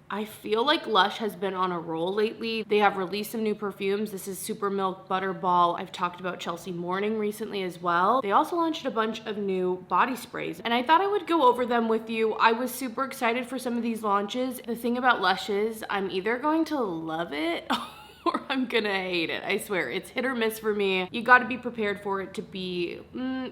I feel like Lush has been on a roll lately. They have released some new perfumes. This is Super Milk Butterball. I've talked about Chelsea Morning recently as well. They also launched a bunch of new body sprays, and I thought I would go over them with you. I was super excited for some of these launches. The thing about Lush is I'm either going to love it or I'm gonna hate it. I swear, it's hit or miss for me. You gotta be prepared for it to be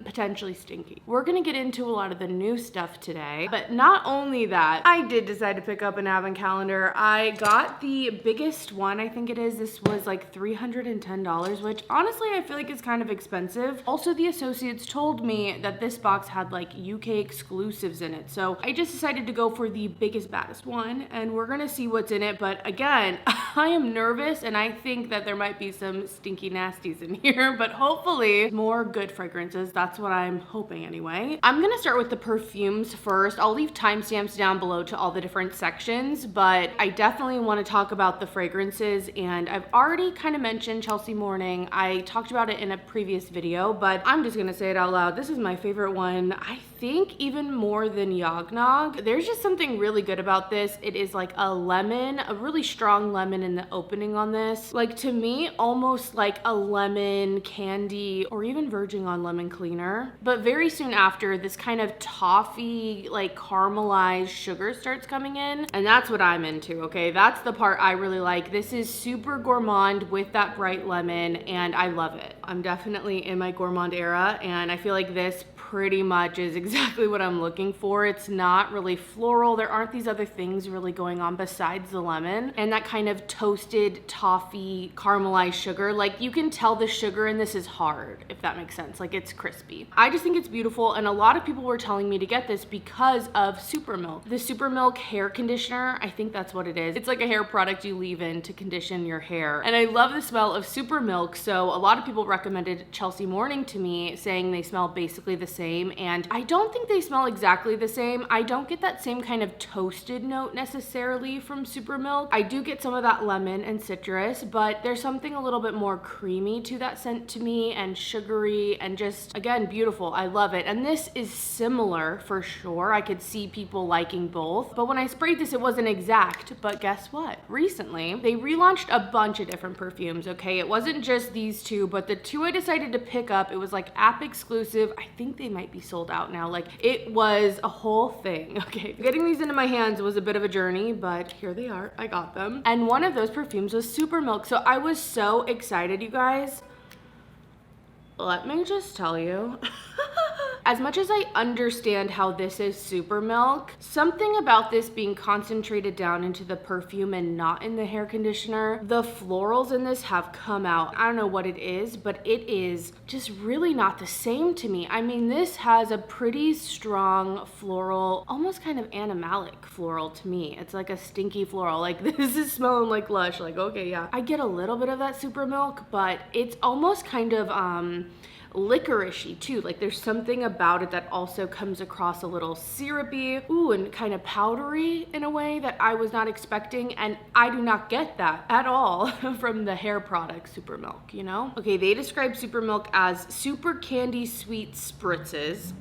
potentially stinky. We're gonna get into a lot of the new stuff today, but not only that, I did decide to pick up an advent calendar. I got the biggest one, I think it is. This was like $310, which honestly I feel like is kind of expensive. Also, the associates told me that this box had like UK exclusives in it, so I just decided to go for the biggest, baddest one, and we're gonna see what's in it. But again, I am nervous, and I think that there might be some stinky nasties in here, but hopefully more good fragrances. That's what I'm hoping anyway. I'm gonna start with the perfumes first. I'll leave timestamps down below to all the different sections, but I definitely want to talk about the fragrances, and I've already kind of mentioned Chelsea Morning. I talked about it in a previous video, but I'm just gonna say it out loud. This is my favorite one. I think even more than Yog Nog. There's just something really good about this. It is like a lemon, a really strong lemon in the opening on this. Like, to me, almost like a lemon candy or even verging on lemon cleaner. But very soon after, this kind of toffee, like caramelized sugar starts coming in, and that's what I'm into, okay? That's the part I really like. This is super gourmand with that bright lemon, and I love it. I'm definitely in my gourmand era, and I feel like this pretty much is exactly what I'm looking for. It's not really floral. There aren't these other things really going on besides the lemon and that kind of toasted toffee caramelized sugar. Like, you can tell the sugar in this is hard, if that makes sense. Like, it's crispy. I just think it's beautiful, and a lot of people were telling me to get this because of Super Milk. The Super Milk hair conditioner, I think that's what it is. It's like a hair product you leave in to condition your hair. And I love the smell of Super Milk, so a lot of people recommended Chelsea Morning to me, saying they smell basically the same, and I don't think they smell exactly the same. I don't get that same kind of toasted note necessarily from Super Milk. I do get some of that lemon and citrus, but there's something a little bit more creamy to that scent to me, and sugary, and just, again, beautiful. I love it. And this is similar for sure. I could see people liking both, but when I sprayed this, it wasn't exact. But guess what? Recently, they relaunched a bunch of different perfumes, okay? It wasn't just these two, but the two I decided to pick up, it was like app exclusive. I think they might be sold out now. Like, it was a whole thing, okay? Getting these into my hands was a bit of a journey, but here they are. I got them. And one of those perfumes was Super Milk. So I was so excited, you guys. Let me just tell you. As much as I understand how this is Super Milk, something about this being concentrated down into the perfume and not in the hair conditioner, the florals in this have come out. I don't know what it is, but it is just really not the same to me. I mean, this has a pretty strong floral, almost kind of animalic floral to me. It's like a stinky floral. Like, this is smelling like Lush. Like, okay, yeah. I get a little bit of that Super Milk, but it's almost kind of, licoricey too. Like, there's something about it that also comes across a little syrupy, ooh, and kind of powdery in a way that I was not expecting, and I do not get that at all from the hair product Super Milk, you know? Okay, they describe Super Milk as super candy sweet spritzes.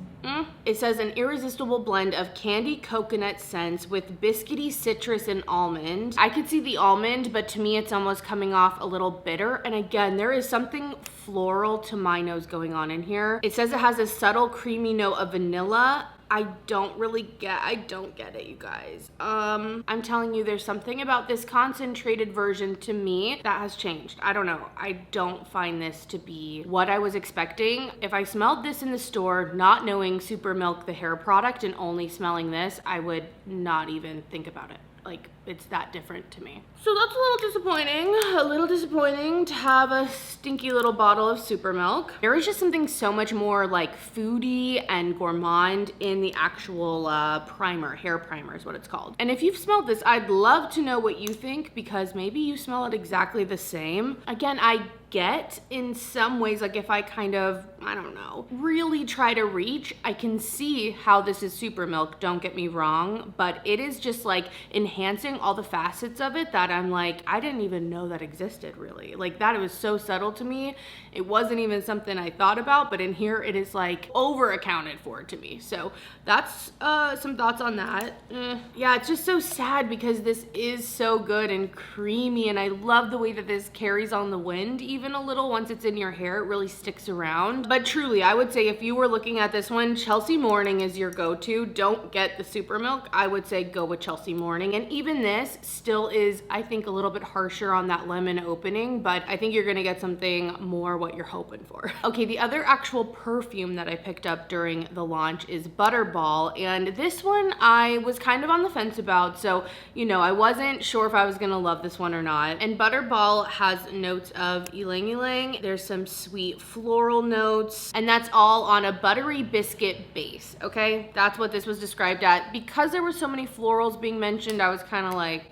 It says an irresistible blend of candy coconut scents with biscuity citrus and almond. I could see the almond, but to me it's almost coming off a little bitter. And again, there is something floral to my nose going on in here. It says it has a subtle creamy note of vanilla. I don't get it, you guys. I'm telling you, there's something about this concentrated version to me that has changed. I don't know. I don't find this to be what I was expecting. If I smelled this in the store, not knowing Super Milk, the hair product, and only smelling this, I would not even think about it. Like, it's that different to me. So that's a little disappointing to have a stinky little bottle of Super Milk. There is just something so much more like foodie and gourmand in the actual primer, hair primer is what it's called. And if you've smelled this, I'd love to know what you think, because maybe you smell it exactly the same. Again, I get in some ways, like if I kind of, I don't know, really try to reach, I can see how this is super milk, don't get me wrong, but it is just like enhancing all the facets of it that I'm like, I didn't even know that existed really. Like that, it was so subtle to me. It wasn't even something I thought about, but in here it is like over accounted for to me. So that's some thoughts on that. Yeah, it's just so sad because this is so good and creamy, and I love the way that this carries on the wind even a little. Once it's in your hair, it really sticks around. But truly, I would say if you were looking at this one, Chelsea Morning is your go-to. Don't get the super milk. I would say go with Chelsea Morning. And even this still is, I think, a little bit harsher on that lemon opening, but I think you're gonna get something more what you're hoping for. Okay, the other actual perfume that I picked up during the launch is Butterball, and this one I was kind of on the fence about, so you know, I wasn't sure if I was gonna love this one or not. And Butterball has notes of ylang ylang, there's some sweet floral notes, and that's all on a buttery biscuit base, okay? That's what this was described at. Because there were so many florals being mentioned, I was kind of like,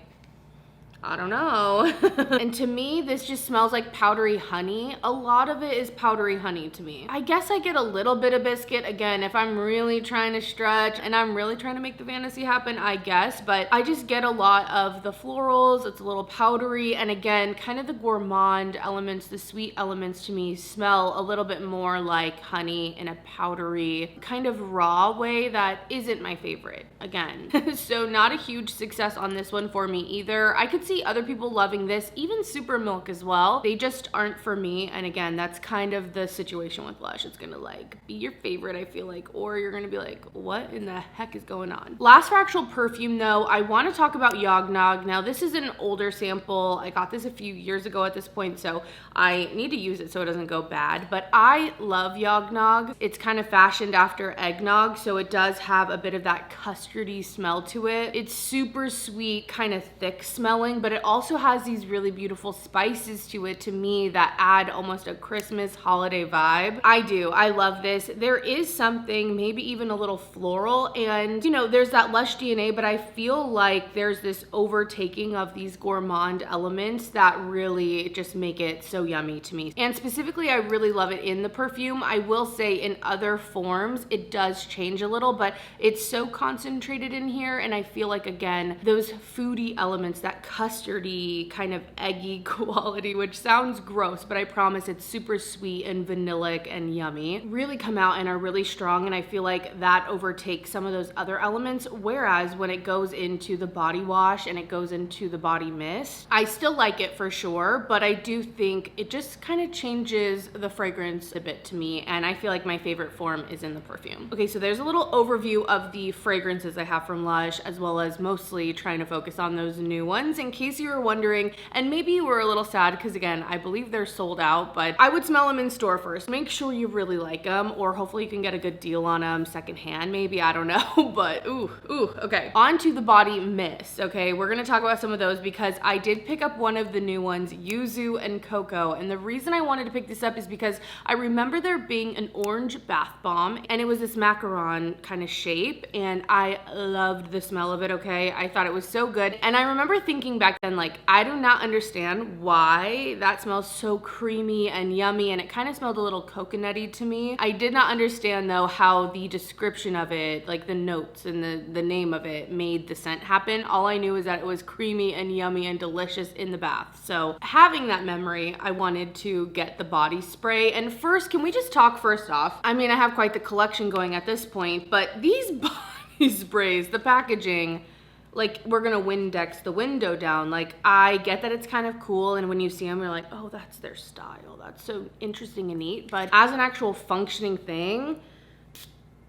I don't know. And to me, this just smells like powdery honey. A lot of it is powdery honey to me. I guess I get a little bit of biscuit, again, if I'm really trying to stretch and I'm really trying to make the fantasy happen, I guess, but I just get a lot of the florals. It's a little powdery, and again, kind of the gourmand elements, the sweet elements to me smell a little bit more like honey in a powdery, kind of raw way that isn't my favorite, again. So not a huge success on this one for me either. I could see other people loving this, even super milk as well. They just aren't for me, and again, that's kind of the situation with Lush. It's gonna like be your favorite, I feel like, or you're gonna be like, what in the heck is going on? Last for actual perfume though, I want to talk about Yog Nog. Now this is an older sample. I got this a few years ago at this point, so I need to use it so it doesn't go bad, but I love Yog Nog. It's kind of fashioned after eggnog, so it does have a bit of that custardy smell to it. It's super sweet, kind of thick smelling, but it also has these really beautiful spices to it to me that add almost a Christmas holiday vibe. I love this. There is something, maybe even a little floral, and you know, there's that Lush DNA, but I feel like there's this overtaking of these gourmand elements that really just make it so yummy to me. And specifically, I really love it in the perfume. I will say in other forms, it does change a little, but it's so concentrated in here, and I feel like, again, those foodie elements, that custardy kind of eggy quality, which sounds gross, but I promise it's super sweet and vanillic and yummy, really come out and are really strong, and I feel like that overtakes some of those other elements, whereas when it goes into the body wash and it goes into the body mist, I still like it for sure, but I do think it just kind of changes the fragrance a bit to me, and I feel like my favorite form is in the perfume. Okay, so there's a little overview of the fragrances I have from Lush, as well as mostly trying to focus on those new ones in case you were wondering, and maybe you were a little sad because again, I believe they're sold out, but I would smell them in store first. Make sure you really like them, or hopefully you can get a good deal on them secondhand, maybe, I don't know, but ooh, okay. On to the body mist, okay? We're gonna talk about some of those because I did pick up one of the new ones, Yuzu and Cocoa, and the reason I wanted to pick this up is because I remember there being an orange bath bomb, and it was this macaron kind of shape, and I loved the smell of it, okay? I thought it was so good, and I remember thinking back then, like, I do not understand why that smells so creamy and yummy, and it kind of smelled a little coconutty to me. I did not understand though how the description of it, like the notes and the name of it, made the scent happen. All I knew is that it was creamy and yummy and delicious in the bath. So having that memory, I wanted to get the body spray. And first, can we just talk first off? I mean, I have quite the collection going at this point, but these body sprays, the packaging, like, we're gonna Windex the window down. Like, I get that it's kind of cool, and when you see them, you're like, oh, that's their style. That's so interesting and neat. But as an actual functioning thing,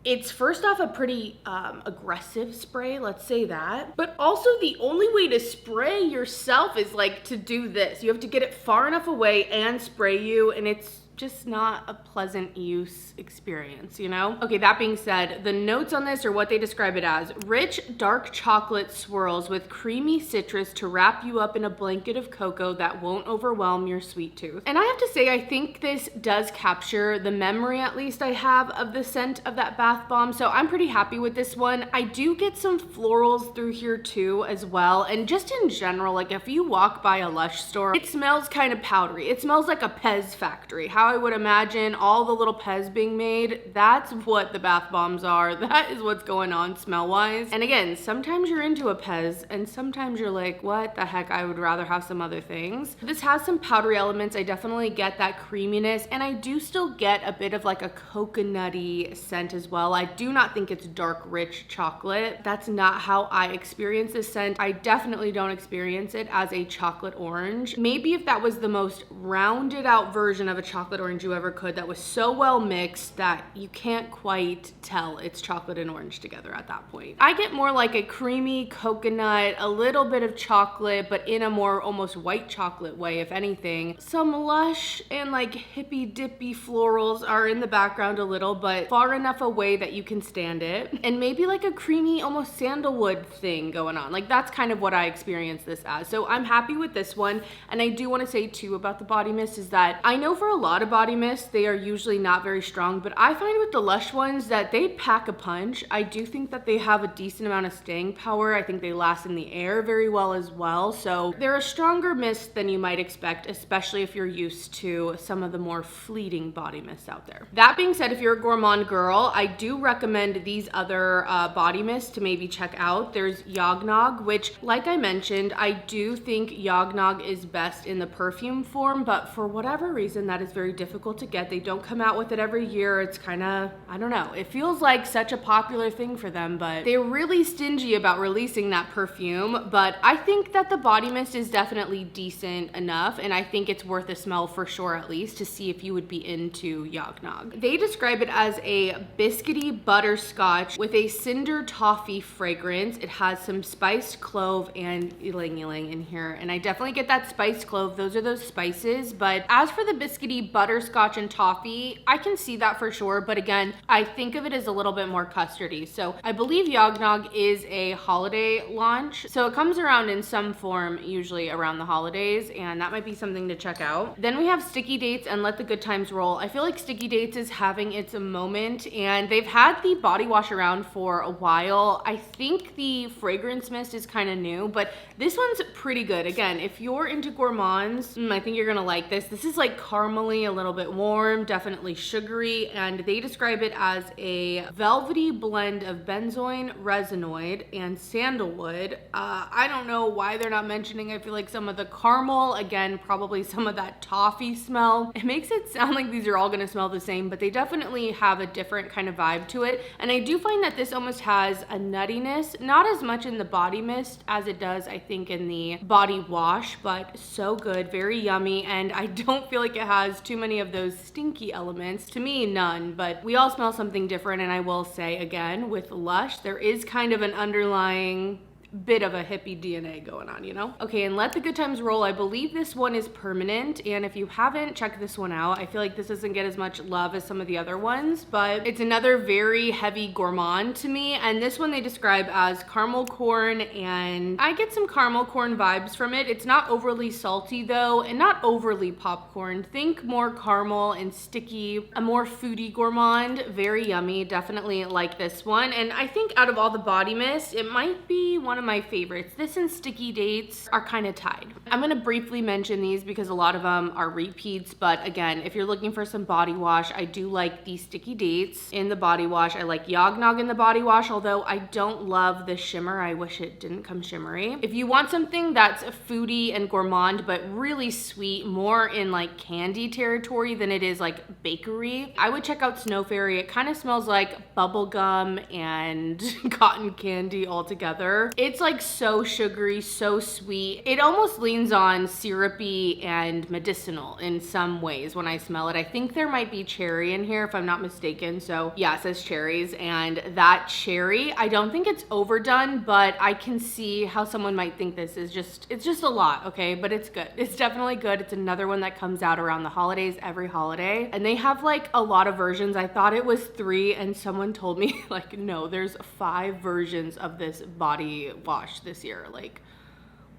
it's first off a pretty aggressive spray, let's say that. But also the only way to spray yourself is like to do this. You have to get it far enough away and spray you, and it's just not a pleasant use experience, you know? Okay, that being said, the notes on this are what they describe it as: rich, dark chocolate swirls with creamy citrus to wrap you up in a blanket of cocoa that won't overwhelm your sweet tooth. And I have to say, I think this does capture the memory, at least I have, of the scent of that bath bomb. So I'm pretty happy with this one. I do get some florals through here too as well. And just in general, like if you walk by a Lush store, it smells kind of powdery. It smells like a Pez factory. How I would imagine all the little Pez being made, that's what the bath bombs are. That is what's going on smell-wise. And again, sometimes you're into a Pez and sometimes you're like, what the heck, I would rather have some other things. This has some powdery elements. I definitely get that creaminess, and I do still get a bit of like a coconutty scent as well. I do not think it's dark, rich chocolate. That's not how I experience this scent. I definitely don't experience it as a chocolate orange. Maybe if that was the most rounded out version of a chocolate orange you ever could, that was so well mixed that you can't quite tell it's chocolate and orange together at that point. I get more like a creamy coconut, a little bit of chocolate, but in a more almost white chocolate way, if anything. Some Lush and like hippy dippy florals are in the background a little, but far enough away that you can stand it. And maybe like a creamy, almost sandalwood thing going on. Like that's kind of what I experienced this as. So I'm happy with this one. And I do want to say too about the body mist is that I know for a lot of body mist, they are usually not very strong, but I find with the Lush ones that they pack a punch. I do think that they have a decent amount of staying power. I think they last in the air very well as well. So they're a stronger mist than you might expect, especially if you're used to some of the more fleeting body mists out there. That being said, if you're a gourmand girl, I do recommend these other body mists to maybe check out. There's Yog Nog, which, like I mentioned, I do think Yog Nog is best in the perfume form, but for whatever reason, that is very difficult to get. They don't come out with it every year. It's kind of, I don't know, it feels like such a popular thing for them, but they're really stingy about releasing that perfume. But I think that the body mist is definitely decent enough, and I think it's worth a smell for sure, at least to see if you would be into Yog Nog. They describe it as a biscuity butterscotch with a cinder toffee fragrance. It has some spiced clove and ylang ylang in here, and I definitely get that spiced clove. Those are those spices. But as for the biscuity butterscotch and toffee, I can see that for sure, but again, I think of it as a little bit more custardy. So I believe Yog Nog is a holiday launch, so it comes around in some form usually around the holidays, and that might be something to check out. Then we have Sticky Dates and Let the Good Times Roll. I feel like Sticky Dates is having its moment, and they've had the body wash around for a while. I think the fragrance mist is kind of new, but this one's pretty good. Again, if you're into gourmands, I think you're gonna like this. This is like caramely, a little bit warm, definitely sugary, and they describe it as a velvety blend of benzoin, resinoid, and sandalwood. I don't know why they're not mentioning, I feel like some of the caramel, again, probably some of that toffee smell. It makes it sound like these are all gonna smell the same, but they definitely have a different kind of vibe to it. And I do find that this almost has a nuttiness, not as much in the body mist as it does, I think, in the body wash, but so good, very yummy, and I don't feel like it has too many of those stinky elements. To me, none, but we all smell something different, and I will say, again, with Lush, there is kind of an underlying bit of a hippie DNA going on, you know? Okay, and Let the Good Times Roll. I believe this one is permanent, and if you haven't checked this one out, I feel like this doesn't get as much love as some of the other ones, but it's another very heavy gourmand to me, and this one they describe as caramel corn, and I get some caramel corn vibes from it. It's not overly salty though, and not overly popcorn. Think more caramel and sticky, a more foodie gourmand, very yummy. Definitely like this one, and I think out of all the body mist, it might be one of my favorites. This and Sticky Dates are kind of tied. I'm gonna briefly mention these because a lot of them are repeats, but again, if you're looking for some body wash, I do like the Sticky Dates in the body wash. I like Yog Nog in the body wash, although I don't love the shimmer. I wish it didn't come shimmery. If you want something that's foodie and gourmand, but really sweet, more in like candy territory than it is like bakery, I would check out Snow Fairy. It kind of smells like bubble gum and cotton candy all together. It's like so sugary, so sweet. It almost leans on syrupy and medicinal in some ways when I smell it. I think there might be cherry in here if I'm not mistaken. So yeah, it says cherries, and that cherry, I don't think it's overdone, but I can see how someone might think this is it's just a lot, okay? But it's good. It's definitely good. It's another one that comes out around the holidays, every holiday. And they have like a lot of versions. I thought it was 3, and someone told me like, no, there's 5 versions of this body wash this year. Like,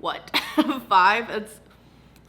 what? 5? That's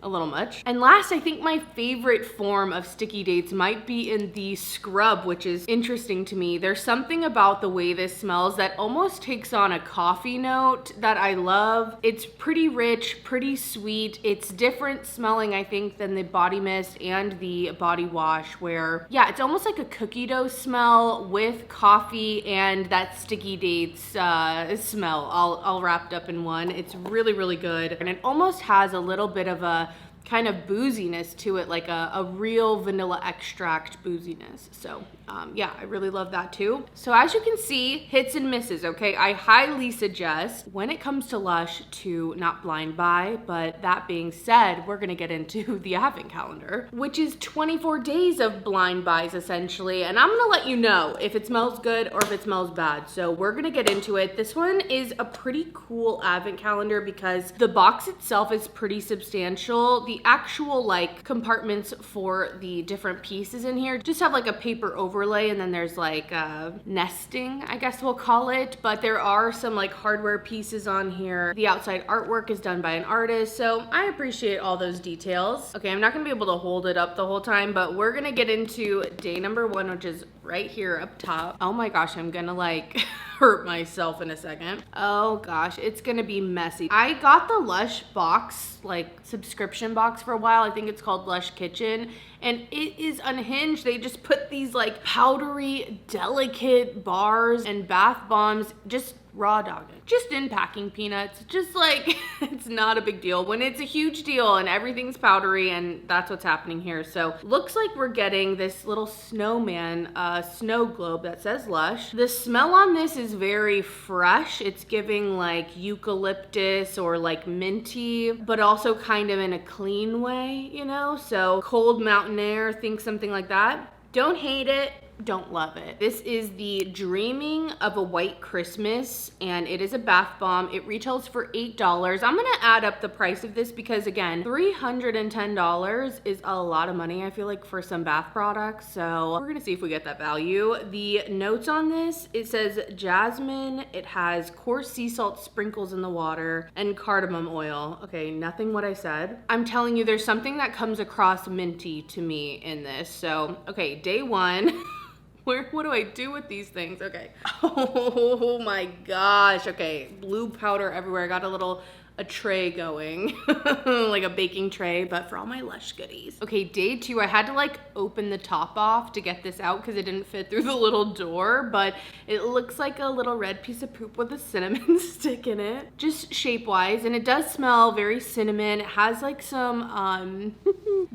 a little much. And last, I think my favorite form of sticky dates might be in the scrub, which is interesting to me. There's something about the way this smells that almost takes on a coffee note that I love. It's pretty rich, pretty sweet. It's different smelling, I think, than the body mist and the body wash, where, yeah, it's almost like a cookie dough smell with coffee and that sticky dates smell all wrapped up in one. It's really, really good. And it almost has a little bit of a kind of booziness to it, like a real vanilla extract booziness. So yeah, I really love that too. So as you can see, hits and misses, okay? I highly suggest when it comes to Lush to not blind buy, but that being said, we're gonna get into the advent calendar, which is 24 days of blind buys essentially, and I'm gonna let you know if it smells good or if it smells bad. So we're gonna get into it. This one is a pretty cool advent calendar because the box itself is pretty substantial. The actual like compartments for the different pieces in here just have like a paper overlay, and then there's like nesting, I guess we'll call it, but there are some like hardware pieces on here. The outside artwork is done by an artist, so I appreciate all those details. Okay, I'm not gonna be able to hold it up the whole time, but we're gonna get into day number 1, which is right here up top. Oh my gosh, I'm gonna like hurt myself in a second. Oh gosh, it's gonna be messy. I got the Lush box, like subscription box for a while. I think it's called Lush Kitchen, and it is unhinged. They just put these like powdery, delicate bars and bath bombs, just raw dog it, just in packing peanuts, just like it's not a big deal when it's a huge deal and everything's powdery, and that's what's happening here. So looks like we're getting this little snowman snow globe that says Lush. The smell on this is very fresh. It's giving like eucalyptus or like minty, but also kind of in a clean way, you know? So cold mountain air, think something like that. Don't hate it, don't love it. This is the Dreaming of a White Christmas, and it is a bath bomb. It retails for $8. I'm gonna add up the price of this because again, $310 is a lot of money, I feel like, for some bath products. So we're gonna see if we get that value. The notes on this, it says jasmine, it has coarse sea salt sprinkles in the water, and cardamom oil. Okay, nothing what I said. I'm telling you, there's something that comes across minty to me in this. So, okay, day 1. What do I do with these things? Okay. Oh my gosh. Okay, blue powder everywhere. I got a tray going, like a baking tray, but for all my Lush goodies. Okay, day 2, I had to like open the top off to get this out because it didn't fit through the little door, but it looks like a little red piece of poop with a cinnamon stick in it, just shape-wise, and it does smell very cinnamon. It has like some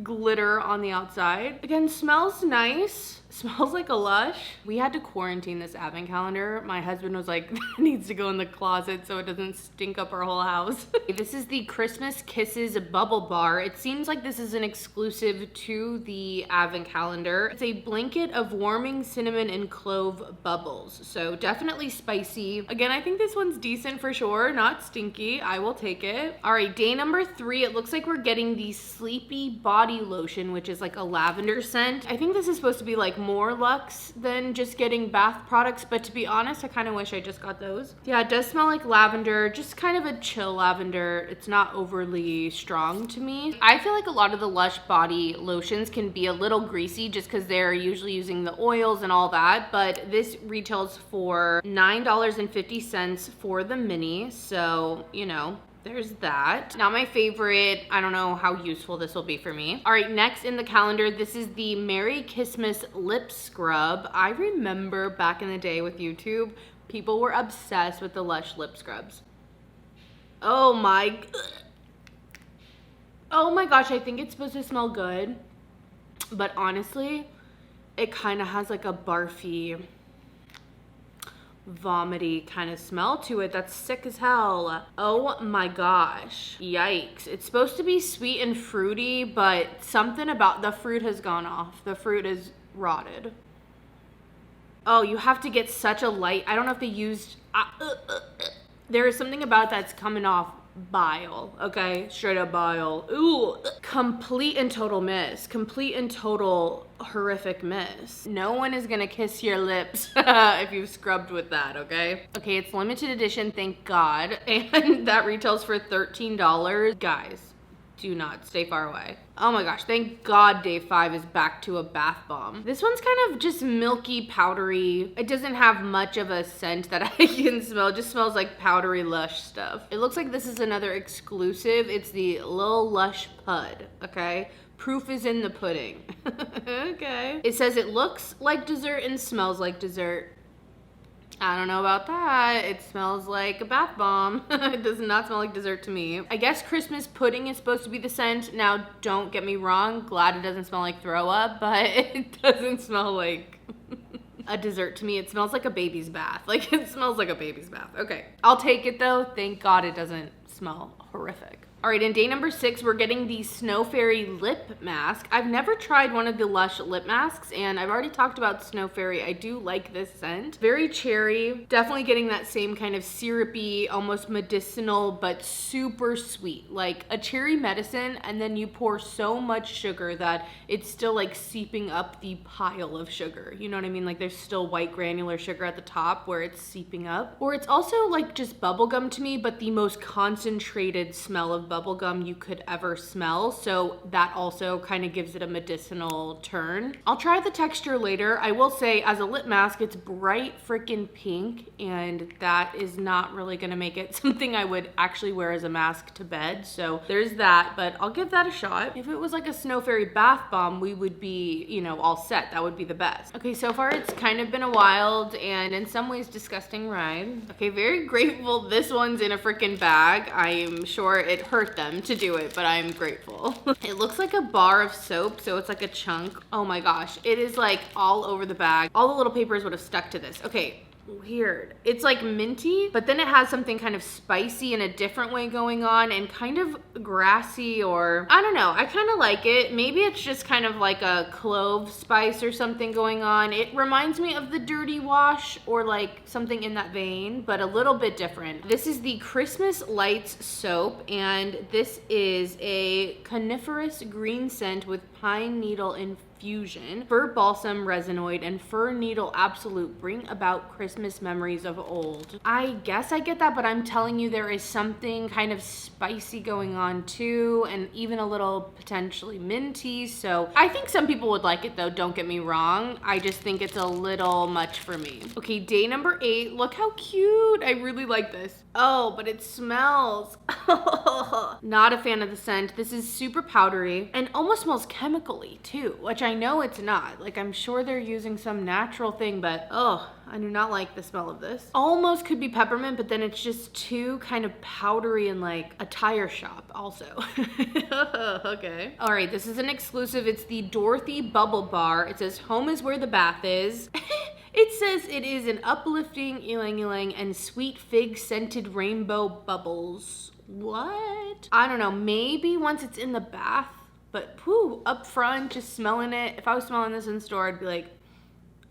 glitter on the outside. Again, smells nice. Smells like a Lush. We had to quarantine this advent calendar. My husband was like, that needs to go in the closet so it doesn't stink up our whole house. This is the Christmas Kisses Bubble Bar. It seems like this is an exclusive to the advent calendar. It's a blanket of warming cinnamon and clove bubbles. So definitely spicy. Again, I think this one's decent for sure, not stinky. I will take it. All right, day number 3, it looks like we're getting the Sleepy Body Lotion, which is like a lavender scent. I think this is supposed to be like more luxe than just getting bath products, but to be honest, I kind of wish I just got those. Yeah, it does smell like lavender, just kind of a chill lavender. It's not overly strong to me. I feel like a lot of the Lush body lotions can be a little greasy just because they're usually using the oils and all that, but this retails for $9.50 for the mini, so you know, there's that. Not my favorite. I don't know how useful this will be for me. All right, next in the calendar, this is the Merry Christmas Lip Scrub. I remember back in the day with YouTube, people were obsessed with the Lush lip scrubs. Oh my gosh, I think it's supposed to smell good, but honestly, it kind of has like a barfy vomity kind of smell to it. That's sick as hell. Oh my gosh. Yikes. It's supposed to be sweet and fruity, but something about the fruit has gone off. The fruit is rotted. Oh, you have to get such a light. I don't know if they used... there is something about that's coming off bile, okay? Straight up bile. Ooh. Complete and total miss. Complete and total horrific miss. No one is gonna kiss your lips if you've scrubbed with that, okay? Okay, it's limited edition, thank God. And that retails for $13. Guys, do not stay far away. Oh my gosh, thank God day 5 is back to a bath bomb. This one's kind of just milky, powdery. It doesn't have much of a scent that I can smell. It just smells like powdery Lush stuff. It looks like this is another exclusive. It's the Lil Lush Pud, okay? Proof is in the pudding. Okay. It says it looks like dessert and smells like dessert. I don't know about that. It smells like a bath bomb. It does not smell like dessert to me. I guess Christmas pudding is supposed to be the scent. Now, don't get me wrong. Glad it doesn't smell like throw up, but it doesn't smell like a dessert to me. It smells like a baby's bath. Like, it smells like a baby's bath. Okay. I'll take it though. Thank God it doesn't smell horrific. All right, in day number 6, we're getting the Snow Fairy lip mask. I've never tried one of the Lush lip masks, and I've already talked about Snow Fairy. I do like this scent. Very cherry, definitely getting that same kind of syrupy, almost medicinal, but super sweet. Like a cherry medicine, and then you pour so much sugar that it's still like seeping up the pile of sugar. You know what I mean? Like there's still white granular sugar at the top where it's seeping up. Or it's also like just bubblegum to me, but the most concentrated smell of bubblegum you could ever smell, so that also kind of gives it a medicinal turn. I'll try the texture later. I will say as a lip mask, it's bright freaking pink, and that is not really gonna make it something I would actually wear as a mask to bed, so there's that, but I'll give that a shot. If it was like a Snow Fairy bath bomb, we would be, you know, all set. That would be the best. Okay, so far it's kind of been a wild and in some ways disgusting ride. Okay, very grateful this one's in a freaking bag. I'm sure it hurt them to do it, but I'm grateful. It looks like a bar of soap, so it's like a chunk. Oh my gosh, it is like all over the bag. All the little papers would have stuck to this. Okay. Weird. It's like minty, but then it has something kind of spicy in a different way going on and kind of grassy, or I don't know. I kind of like it. Maybe it's just kind of like a clove spice or something going on. It reminds me of the Dirty Wash or like something in that vein, but a little bit different. This is the Christmas Lights soap, and this is a coniferous green scent with pine needle infusion, fir balsam resinoid, and fir needle absolute bring about Christmas memories of old. I guess I get that, but I'm telling you there is something kind of spicy going on too, and even a little potentially minty, so I think some people would like it though, don't get me wrong. I just think it's a little much for me. Okay, day number 8. Look how cute. I really like this. Oh, but it smells. Not a fan of the scent. This is super powdery and almost smells chemically too, which I know it's not. Like I'm sure they're using some natural thing, but oh, I do not like the smell of this. Almost could be peppermint, but then it's just too kind of powdery and like a tire shop also. Okay. All right, this is an exclusive. It's the Dorothy Bubble Bar. It says home is where the bath is. It says it is an uplifting ylang ylang and sweet fig scented rainbow bubbles. What? I don't know, maybe once it's in the bath, but whew, up front, just smelling it. If I was smelling this in store, I'd be like,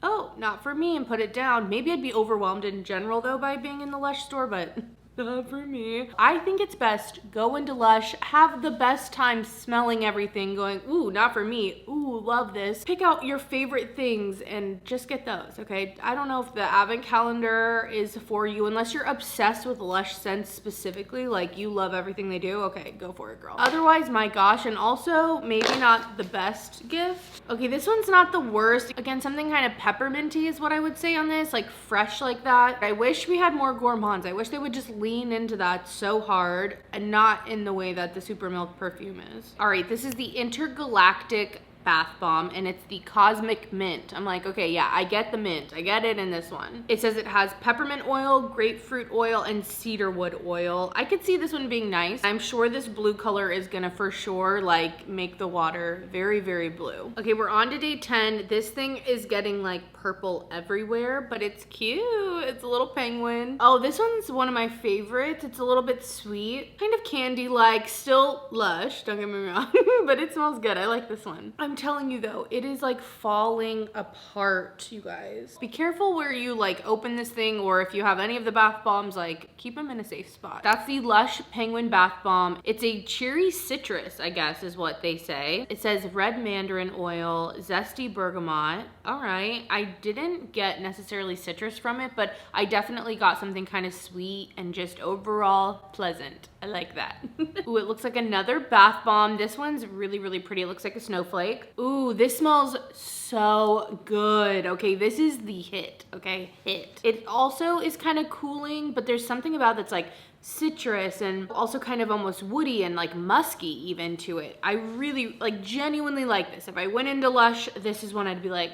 oh, not for me, and put it down. Maybe I'd be overwhelmed in general though by being in the Lush store, but not for me. I think it's best, go into Lush, have the best time smelling everything, going, ooh, not for me, ooh, love this. Pick out your favorite things and just get those, okay? I don't know if the advent calendar is for you, unless you're obsessed with Lush scents specifically, like you love everything they do, okay, go for it, girl. Otherwise, my gosh, and also maybe not the best gift. Okay, this one's not the worst. Again, something kind of pepperminty is what I would say on this, like fresh like that. I wish we had more gourmands. I wish they would just lean into that so hard and not in the way that the Super Milk perfume is. All right, this is the Intergalactic bath bomb, and it's the Cosmic Mint. I'm like, okay, yeah, I get the mint. I get it in this one. It says it has peppermint oil, grapefruit oil, and cedarwood oil. I could see this one being nice. I'm sure this blue color is gonna for sure like make the water very, very blue. Okay, we're on to day 10. This thing is getting like purple everywhere, but it's cute. It's a little penguin. Oh, this one's one of my favorites. It's a little bit sweet, kind of candy-like, still Lush, don't get me wrong, but it smells good. I like this one. I'm telling you though, it is like falling apart, you guys. Be careful where you like open this thing, or if you have any of the bath bombs, like keep them in a safe spot. That's the Lush Penguin Bath Bomb. It's a cherry citrus, I guess is what they say. It says red mandarin oil, zesty bergamot. All right, I didn't get necessarily citrus from it, but I definitely got something kind of sweet and just overall pleasant. I like that. Ooh, it looks like another bath bomb. This one's really, really pretty. It looks like a snowflake. Ooh, this smells so good. Okay, this is the hit, okay? Hit. It also is kind of cooling, but there's something about that's like citrus and also kind of almost woody and like musky even to it. I really, like genuinely like this. If I went into Lush, this is one I'd be like,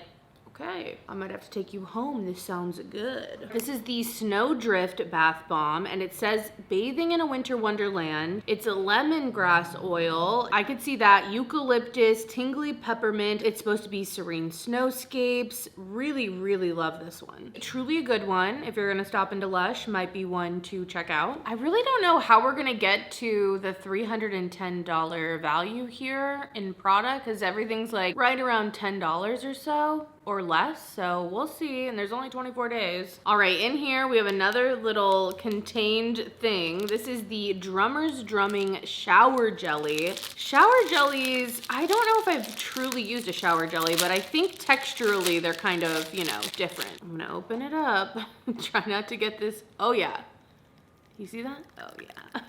okay, I might have to take you home. This sounds good. This is the Snowdrift Bath Bomb, and it says bathing in a winter wonderland. It's a lemongrass oil. I could see that. Eucalyptus, tingly peppermint. It's supposed to be serene snowscapes. Really, really love this one. Truly a good one. If you're gonna stop into Lush, might be one to check out. I really don't know how we're gonna get to the $310 value here in product, because everything's like right around $10 or so, or less, so we'll see, and there's only 24 days. All right, in here we have another little contained thing. This is the Drummer's Drumming Shower Jelly. Shower jellies, I don't know if I've truly used a shower jelly, but I think texturally they're kind of, you know, different. I'm gonna open it up. Try not to get this. Oh yeah, you see that? Oh yeah.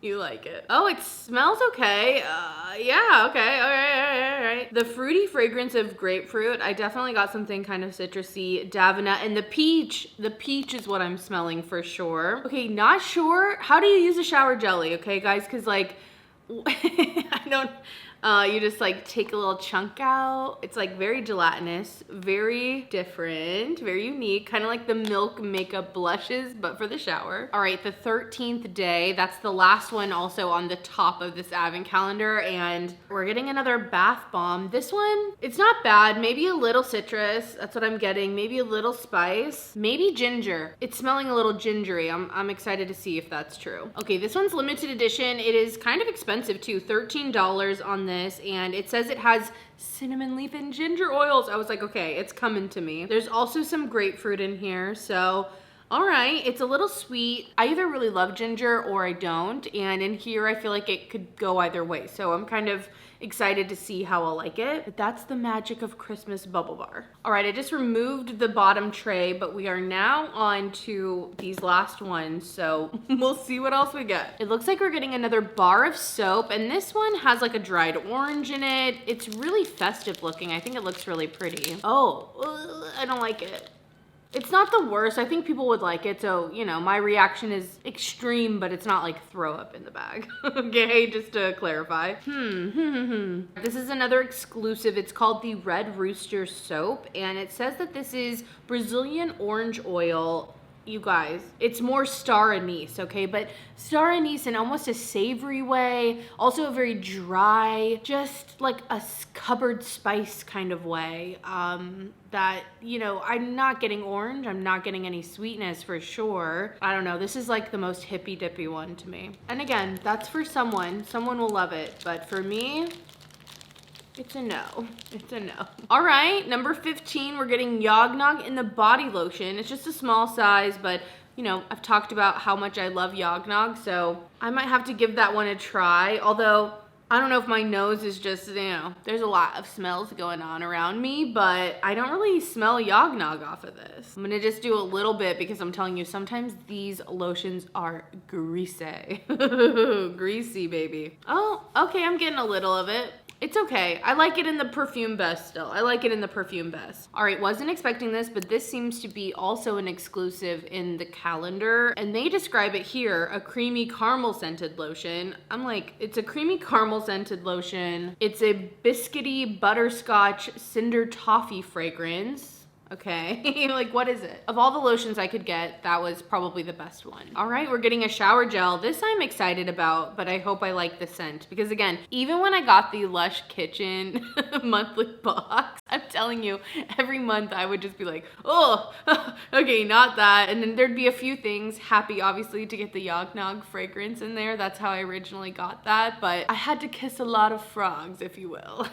You like it. Oh, it smells okay. Yeah, okay, all right. The fruity fragrance of grapefruit. I definitely got something kind of citrusy, Davina, and the peach. The peach is what I'm smelling for sure. Okay, not sure. How do you use a shower jelly, okay, guys? Because like, I don't, you just like take a little chunk out. It's like very gelatinous, very different, very unique, kind of like the Milk makeup blushes, but for the shower. All right, the 13th day, that's the last one also on the top of this advent calendar, and we're getting another bath bomb. This one, it's not bad, maybe a little citrus, that's what I'm getting, maybe a little spice, maybe ginger. It's smelling a little gingery. I'm excited to see if that's true. Okay, this one's limited edition. It is kind of expensive too, $13 on this, and it says it has cinnamon leaf and ginger oils. I was like, okay, it's coming to me. There's also some grapefruit in here, so all right, it's a little sweet. I either really love ginger or I don't, and in here I feel like it could go either way, so I'm kind of excited to see how I'll like it. But that's the magic of Christmas bubble bar. All right, I just removed the bottom tray, but we are now on to these last ones, so we'll see what else we get. It looks like we're getting another bar of soap, and this one has like a dried orange in it. It's really festive looking. I think it looks really pretty. Oh, I don't like it. It's not the worst. I think people would like it, so, you know, my reaction is extreme, but it's not like throw up in the bag. Okay, just to clarify. This is another exclusive. It's called the Red Rooster Soap, and it says that this is Brazilian orange oil. You guys, it's more star anise, okay? But star anise in almost a savory way, also a very dry, just like a cupboard spice kind of way. That, you know, I'm not getting orange, I'm not getting any sweetness for sure. I don't know, this is like the most hippy dippy one to me. And again, that's for someone will love it, but for me, it's a no. It's a no. All right, number 15, we're getting Yog Nog in the body lotion. It's just a small size, but you know, I've talked about how much I love Yog Nog, so I might have to give that one a try. Although, I don't know if my nose is just, you know, there's a lot of smells going on around me, but I don't really smell Yog Nog off of this. I'm gonna just do a little bit because I'm telling you, sometimes these lotions are greasy. Greasy, baby. Oh, okay, I'm getting a little of it. It's okay. I like it in the perfume best still. I like it in the perfume best. All right, wasn't expecting this, but this seems to be also an exclusive in the calendar. And they describe it here, a creamy caramel scented lotion. I'm like, it's a creamy caramel scented lotion. It's a biscuity butterscotch cinder toffee fragrance. Okay, like what is it? Of all the lotions I could get, that was probably the best one. All right, we're getting a shower gel. This I'm excited about, but I hope I like the scent because again, even when I got the Lush Kitchen monthly box, I'm telling you, every month I would just be like, oh, okay, not that. And then there'd be a few things, happy obviously to get the Yog Nog fragrance in there. That's how I originally got that, but I had to kiss a lot of frogs, if you will.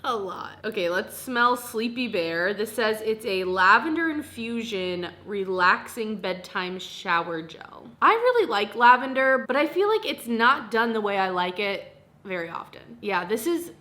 A lot. Okay, let's smell Sleepy Bear. This says it's a lavender infusion relaxing bedtime shower gel. I really like lavender, but I feel like it's not done the way I like it very often. Yeah, this is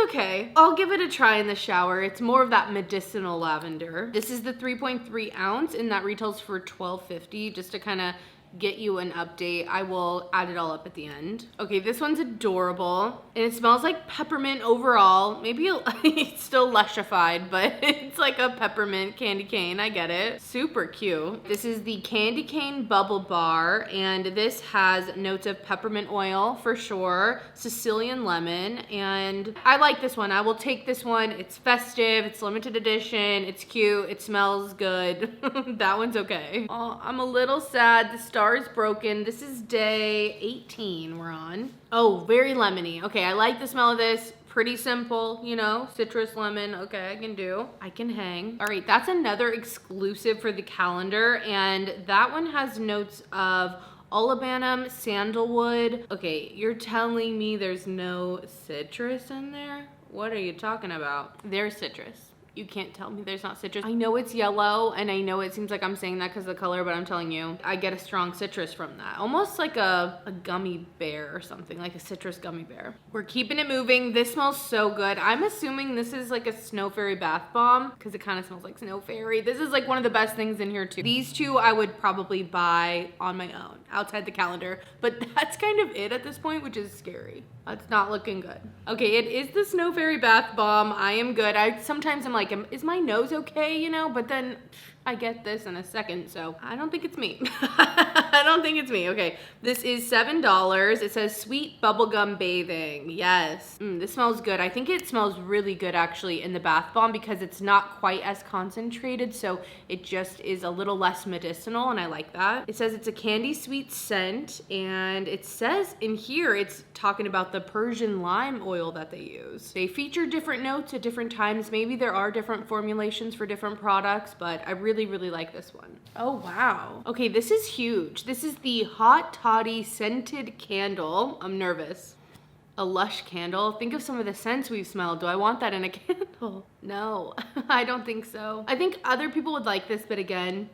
okay. I'll give it a try in the shower. It's more of that medicinal lavender. This is the 3.3 ounce and that retails for $12.50 just to kind of get you an update. I will add it all up at the end. Okay, this one's adorable and it smells like peppermint overall. Maybe it's still lushified, but it's like a peppermint candy cane. I get it. Super cute. This is the candy cane bubble bar and this has notes of peppermint oil for sure, Sicilian lemon, and I like this one. I will take this one. It's festive, it's limited edition, it's cute, it smells good. That one's okay. Oh, I'm a little sad. The star is broken. This is day 18 we're on. Oh, very lemony. Okay, I like the smell of this. Pretty simple, you know, citrus, lemon. Okay, I can hang. All right, that's another exclusive for the calendar, and that one has notes of olibanum, sandalwood. Okay, you're telling me there's no citrus in there? What are you talking about? There's citrus. You can't tell me there's not citrus. I know it's yellow and I know it seems like I'm saying that because of the color, but I'm telling you, I get a strong citrus from that. Almost like a gummy bear or something, like a citrus gummy bear. We're keeping it moving. This smells so good. I'm assuming this is like a Snow Fairy bath bomb because it kind of smells like Snow Fairy. This is like one of the best things in here too. These two I would probably buy on my own outside the calendar, but that's kind of it at this point, which is scary. It's not looking good. Okay, it is the Snow Fairy bath bomb. I am good. Sometimes I'm like, is my nose okay, you know? But then I get this in a second, so I don't think it's me. I don't think it's me. Okay, this is $7. It says sweet bubblegum bathing. Yes, this smells good. I think it smells really good actually in the bath bomb because it's not quite as concentrated, so it just is a little less medicinal, and I like that. It says it's a candy sweet scent, and it says in here it's talking about the Persian lime oil that they use. They feature different notes at different times. Maybe there are different formulations for different products, but I really like this one. Oh wow. Okay, this is huge. This is the Hot Toddy Scented Candle. I'm nervous. A Lush candle. Think of some of the scents we've smelled. Do I want that in a candle? No, I don't think so. I think other people would like this, but again,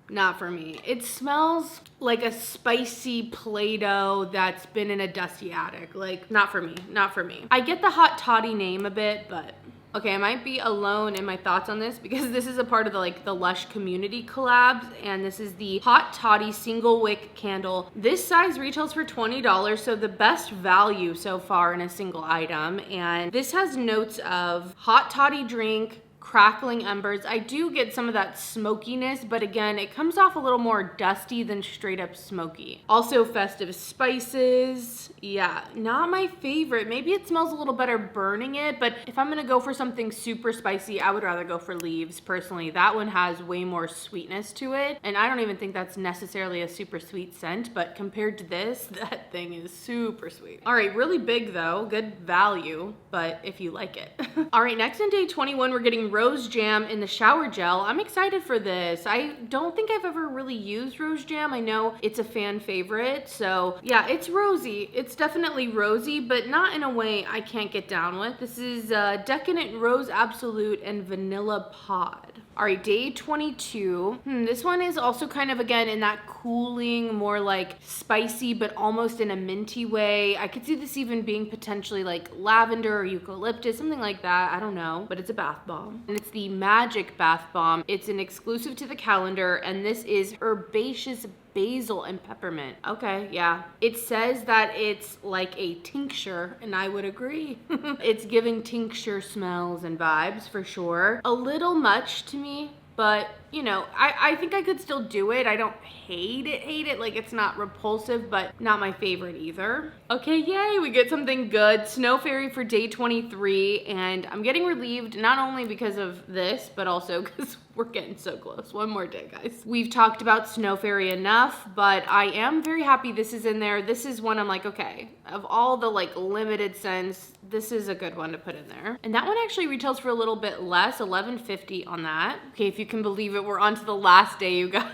not for me. It smells like a spicy Play-Doh that's been in a dusty attic. Like, not for me, not for me. I get the Hot Toddy name a bit, but okay, I might be alone in my thoughts on this because this is a part of the Lush community collabs, and this is the Hot Toddy single wick candle. This size retails for $20, so the best value so far in a single item. And this has notes of hot toddy drink, crackling embers. I do get some of that smokiness, but again, it comes off a little more dusty than straight up smoky. Also festive spices. Yeah, not my favorite. Maybe it smells a little better burning it, but if I'm gonna go for something super spicy, I would rather go for Leaves personally. That one has way more sweetness to it, and I don't even think that's necessarily a super sweet scent, but compared to this, that thing is super sweet. All right, really big though, good value, but if you like it. All right, next in day 21, we're getting Rose Jam in the shower gel. I'm excited for this. I don't think I've ever really used Rose Jam. I know it's a fan favorite, so yeah, it's rosy. It's definitely rosy, but not in a way I can't get down with. This is Decadent Rose Absolute and Vanilla Pod. All right, day 22. This one is also kind of, again, in that cooling, more like spicy, but almost in a minty way. I could see this even being potentially like lavender or eucalyptus, something like that. I don't know, but it's a bath bomb. And it's the Magic Bath Bomb. It's an exclusive to the calendar, and this is Herbaceous basil and peppermint. Okay, yeah. It says that it's like a tincture, and I would agree. It's giving tincture smells and vibes for sure. A little much to me, but you know, I think I could still do it. I don't hate it. Like, it's not repulsive, but not my favorite either. Okay, yay, we get something good. Snow Fairy for day 23, and I'm getting relieved not only because of this, but also because we're getting so close. One more day, guys. We've talked about Snow Fairy enough, but I am very happy this is in there. This is one I'm like, okay, of all the like limited scents, this is a good one to put in there. And that one actually retails for a little bit less, $11.50 on that. Okay, if you can believe it, we're on to the last day, you guys.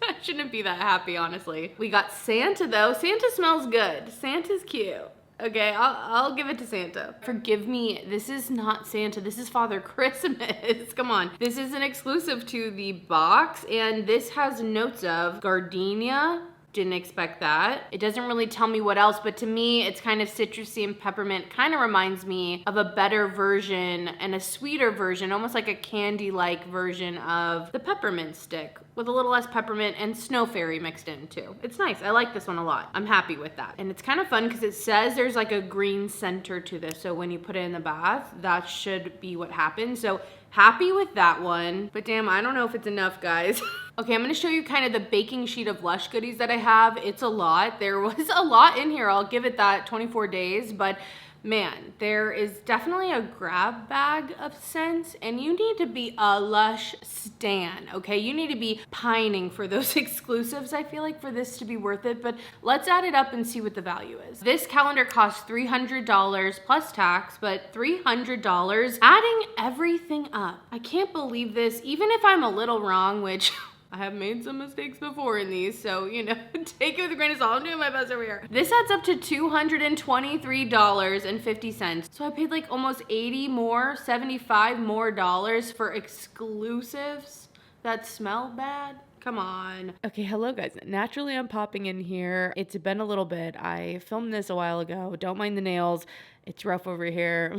I shouldn't be that happy, honestly. We got Santa though. Santa smells good. Santa's cute. Okay, I'll give it to Santa. Forgive me, this is not Santa, this is Father Christmas. Come on. This is an exclusive to the box, and this has notes of gardenia. Didn't expect that. It doesn't really tell me what else, but to me, it's kind of citrusy and peppermint. Kind of reminds me of a better version and a sweeter version, almost like a candy-like version of the peppermint stick with a little less peppermint and Snow Fairy mixed in too. It's nice. I like this one a lot. I'm happy with that. And it's kind of fun because it says there's like a green center to this. So when you put it in the bath, that should be what happens. So happy with that one, but damn, I don't know if it's enough, guys. Okay, I'm gonna show you kind of the baking sheet of Lush goodies that I have. It's a lot. There was a lot in here. I'll give it that, 24 days, but man, there is definitely a grab bag of scents, and you need to be a Lush stan, okay? You need to be pining for those exclusives, I feel like, for this to be worth it, but let's add it up and see what the value is. This calendar costs $300 plus tax, but $300, adding everything up. I can't believe this, even if I'm a little wrong, which I have made some mistakes before in these, so, you know, take it with a grain of salt. I'm doing my best over here. This adds up to $223.50. So I paid like almost 80 more, 75 more dollars for exclusives that smell bad. Come on. Okay, hello guys. Naturally, I'm popping in here. It's been a little bit. I filmed this a while ago. Don't mind the nails. It's rough over here.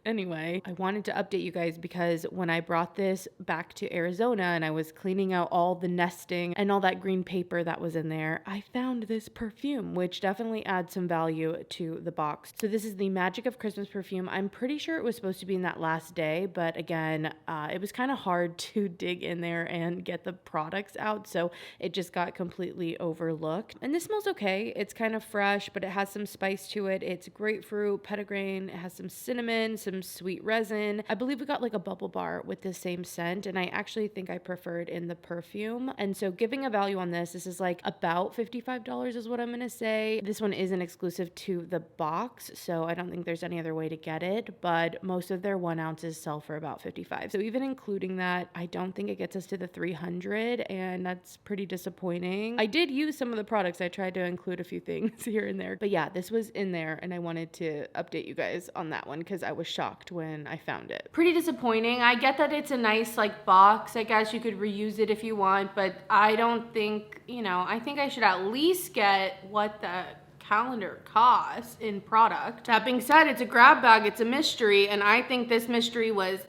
Anyway, I wanted to update you guys because when I brought this back to Arizona and I was cleaning out all the nesting and all that green paper that was in there, I found this perfume, which definitely adds some value to the box. So this is the Magic of Christmas perfume. I'm pretty sure it was supposed to be in that last day, but again, it was kind of hard to dig in there and get the products out, so it just got completely overlooked. And this smells okay. It's kind of fresh, but it has some spice to it. It's grapefruit, petitgrain, it has some cinnamon, some sweet resin. I believe we got like a bubble bar with the same scent, and I actually think I preferred in the perfume. And so giving a value on this is like about $55 is what I'm gonna say. This one is an exclusive to the box, so I don't think there's any other way to get it, but most of their 1 ounces sell for about $55. So even including that, I don't think it gets us to the $300, and that's pretty disappointing. I did use some of the products. I tried to include a few things here and there, but yeah, this was in there, and I wanted to update you guys on that one because I was shocked when I found it. Pretty disappointing. I get that it's a nice like box. I guess you could reuse it if you want, but I don't think, you know, I think I should at least get what the calendar costs in product. That being said, it's a grab bag, it's a mystery, and I think this mystery was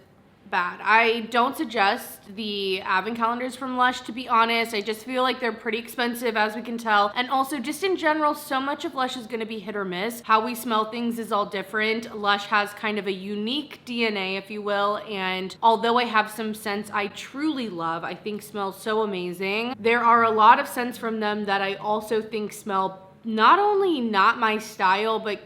bad. I don't suggest the advent calendars from Lush, to be honest. I just feel like they're pretty expensive, as we can tell. And also, just in general, so much of Lush is going to be hit or miss. How we smell things is all different. Lush has kind of a unique DNA, if you will, and although I have some scents I truly love, I think smell so amazing, there are a lot of scents from them that I also think smell not only not my style, but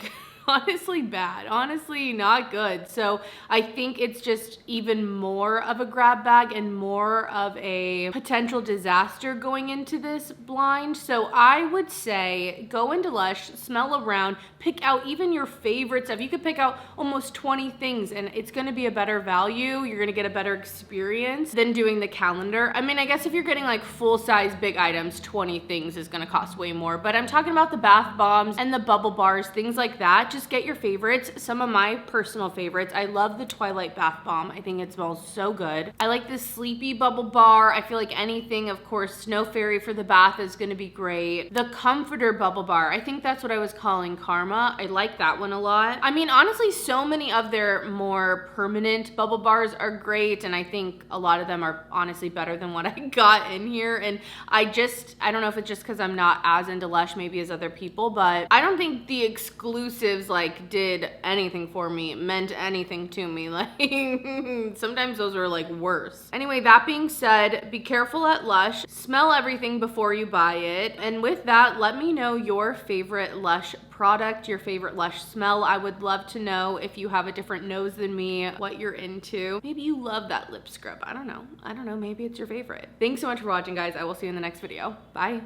honestly bad, honestly not good. So I think it's just even more of a grab bag and more of a potential disaster going into this blind. So I would say go into Lush, smell around, pick out even your favorite stuff. You could pick out almost 20 things and it's gonna be a better value. You're gonna get a better experience than doing the calendar. I mean, I guess if you're getting like full-size big items, 20 things is gonna cost way more, but I'm talking about the bath bombs and the bubble bars, things like that. just get your favorites. Some of my personal favorites. I love the Twilight Bath Bomb. I think it smells so good. I like this Sleepy Bubble Bar. I feel like anything, of course, Snow Fairy for the bath is gonna be great. The Comforter Bubble Bar. I think that's what I was calling Karma. I like that one a lot. I mean, honestly, so many of their more permanent bubble bars are great, and I think a lot of them are honestly better than what I got in here. And I don't know if it's just because I'm not as into Lush maybe as other people, but I don't think the exclusives like did anything for me, meant anything to me. Like sometimes those are like worse. Anyway, that being said, be careful at Lush. Smell everything before you buy it. And with that, let me know your favorite Lush product, your favorite Lush smell. I would love to know if you have a different nose than me, what you're into. Maybe you love that lip scrub. I don't know. Maybe it's your favorite. Thanks so much for watching, guys. I will see you in the next video. Bye.